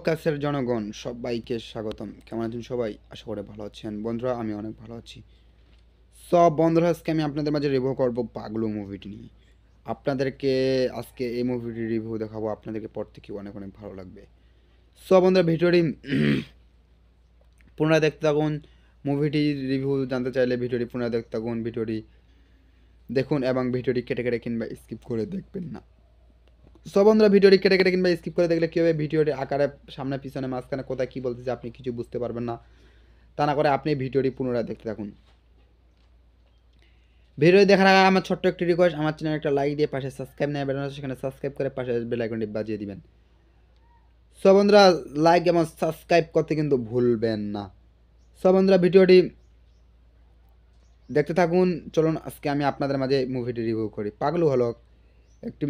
কাছের জনগণ সবাইকে স্বাগতম। কেমন আছেন সবাই? আশা করি ভালো আছেন। বন্ধুরা, আমি অনেক ভালো আছি। সব বন্ধুরা, আজকে আমি আপনাদের মাঝে রিভিউ করব পাগলু মুভিটি নিয়ে। আপনাদেরকে আজকে এই মুভিটির রিভিউ দেখাবো। আপনাদেরকে পর থেকে অনেক অনেক ভালো লাগবে। সব বন্ধুরা, ভিডিওটি পুনরায় দেখতে থাকুন। মুভিটির রিভিউ জানতে চাইলে ভিডিওটি পুনরায় দেখতে থাকুন। ভিডিওটি দেখুন এবং ভিডিওটি কেটে কেটে কিংবা স্কিপ করে দেখবেন না। সব বন্ধুরা, ভিডিওটি কেটে কেটে কিংবা স্কিপ করে দেখলে কী হবে, ভিডিওটি আকারে সামনে পিছনে মাঝখানে কোথায় কী বলতেছে আপনি কিছু বুঝতে পারবেন না। তা না করে আপনি ভিডিওটি পুনরায় দেখতে থাকুন। ভিডিও দেখার আগে আমার ছোট্ট একটি রিকোয়েস্ট, আমার চ্যানেল একটা লাইক দিয়ে পাশে সাবস্ক্রাইব নেই বেল আছে সেখানে সাবস্ক্রাইব করে পাশে বেল আইকনটি বাজিয়ে দিবেন। সব বন্ধুরা, লাইক এবং সাবস্ক্রাইব করতে কিন্তু ভুলবেন না। সব বন্ধুরা, ভিডিওটি দেখতে থাকুন। চলুন আজকে আমি আপনাদের মাঝে মুভিটি রিভিউ করি। পাগলু হলো একটি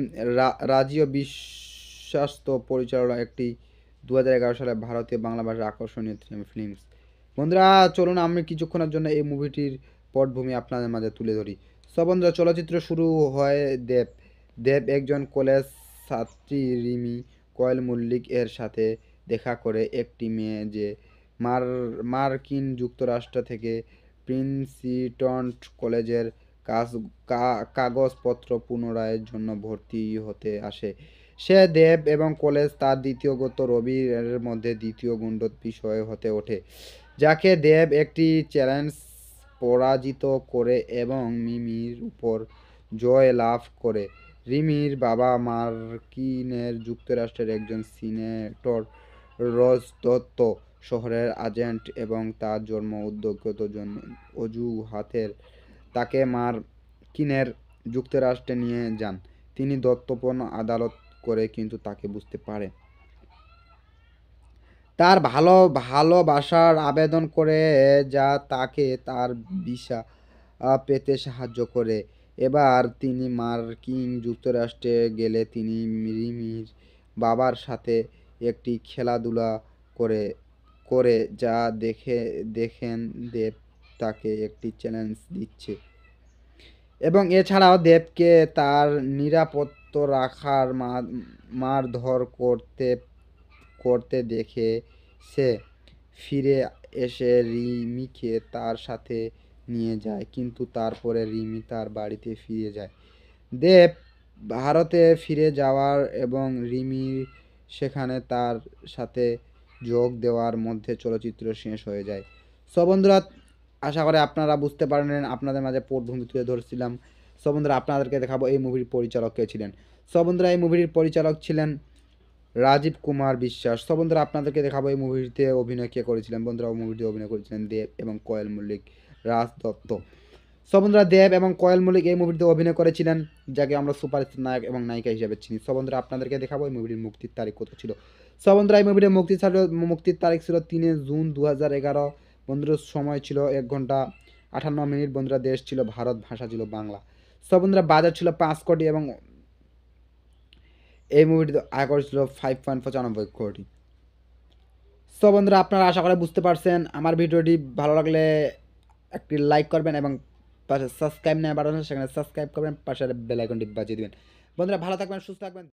রাজীয় বিশ্বাস্ত পরিচালনা একটি 2011 সালে ভারতীয় বাংলা ভাষার আকর্ষণীয় ফিল্মস। বন্ধুরা, চলুন আমি কিছুক্ষণের জন্য এই মুভিটির পটভূমি আপনাদের মাঝে তুলে ধরি। সব বন্ধুরা, চলচ্চিত্র শুরু হয় দেব একজন কলেজ ছাত্রী রিমি কয়েল মল্লিক এর সাথে দেখা করে একটি মেয়ে যে মার্কিন যুক্তরাষ্ট্র থেকে প্রিন্সটন কলেজের কাগজপত্র পুনরায়ের জন্য ভর্তি হতে আসে। সে দেব এবং কলেজ তার দ্বিতীয়গত রবির মধ্যে দ্বিতীয় গুণ্ডত বিষয় হতে ওঠে, যাকে দেব একটি চ্যালেঞ্জ পরাজিত করে এবং মিমির উপর জয় লাভ করে। রিমির বাবা মার্কিনের যুক্তরাষ্ট্রের একজন সিনেটর রজ দত্ত শহরের এজেন্ট এবং তার জন্ম উদ্যোগত অজুহাতের তাকে মার্কিনের যুক্তরাষ্ট্রে নিয়ে যান। তিনি দত্তপণ আদালত করে কিন্তু তাকে বুঝতে পারে তার ভালোবাসার আবেদন করে, যা তাকে তার ভিসা পেতে সাহায্য করে। এবার তিনি মার্কিন যুক্তরাষ্ট্রে গেলে তিনি রিমির বাবার সাথে একটি খেলাধুলা করে করে যা দেখেন দেব তাকে একটি চ্যালেঞ্জ দিচ্ছে এবং এছাড়াও দেবকে তার নিরাপত্তা রাখার মারধর করতে দেখে সে ফিরে এসে রিমিকে তার সাথে নিয়ে যায়, কিন্তু তারপরে রিমি তার বাড়িতে ফিরে যায়। দেব ভারতে ফিরে যাওয়ার এবং রিমি সেখানে তার সাথে যোগ দেওয়ার মধ্যে চলচ্চিত্র শেষ হয়ে যায়। সব বন্ধুরা, আশা করি আপনারা বুঝতে পারলেন। আপনাদের মাঝে পটভূমি তুলে ধরছিলাম। সব বন্ধুরা, আপনাদেরকে দেখাবো এই মুভির পরিচালক কে ছিলেন। সব বন্ধুরা, এই মুভির পরিচালক ছিলেন রাজীব কুমার বিশ্বাস। সব বন্ধুরা, আপনাদেরকে দেখাবো এই মুভিতে অভিনয় কে করেছিলেন। বন্ধুরা, মুভিতে অভিনয় করেছিলেন দেব এবং কয়েল মল্লিক, রাজ দত্ত। সব বন্ধুরা, দেব এবং কয়েল মল্লিক এই মুভিতে অভিনয় করেছিলেন, যাকে আমরা সুপারস্টার নায়ক এবং নায়িকা হিসেবে চিনি। সব বন্ধুরা, আপনাদেরকে দেখাবো এই মুভির মুক্তির তারিখ কত ছিল। সব বন্ধুরা, এই মুভির মুক্তির তারিখ ছিল 3 জুন 2011। বন্ধুরা, সময় ছিল 1 ঘন্টা 58 মিনিট। বন্ধুরা, দেশ ছিল ভারত, ভাষা ছিল বাংলা। সব বন্ধুরা, বাজার ছিল 5 কোটি এবং এই মুভিটিতে আয় করেছিল 5.95 কোটি। সো বন্ধুরা, আপনারা আশা করে বুঝতে পারছেন। আমার ভিডিওটি ভালো লাগলে একটি লাইক করবেন এবং পাশে সাবস্ক্রাইব নেওয়া বাটন আছে সেখানে সাবস্ক্রাইব করবেন, পাশে বেল আইকনটি বাজিয়ে দিবেন। বন্ধুরা, ভালো থাকবেন, সুস্থ থাকবেন।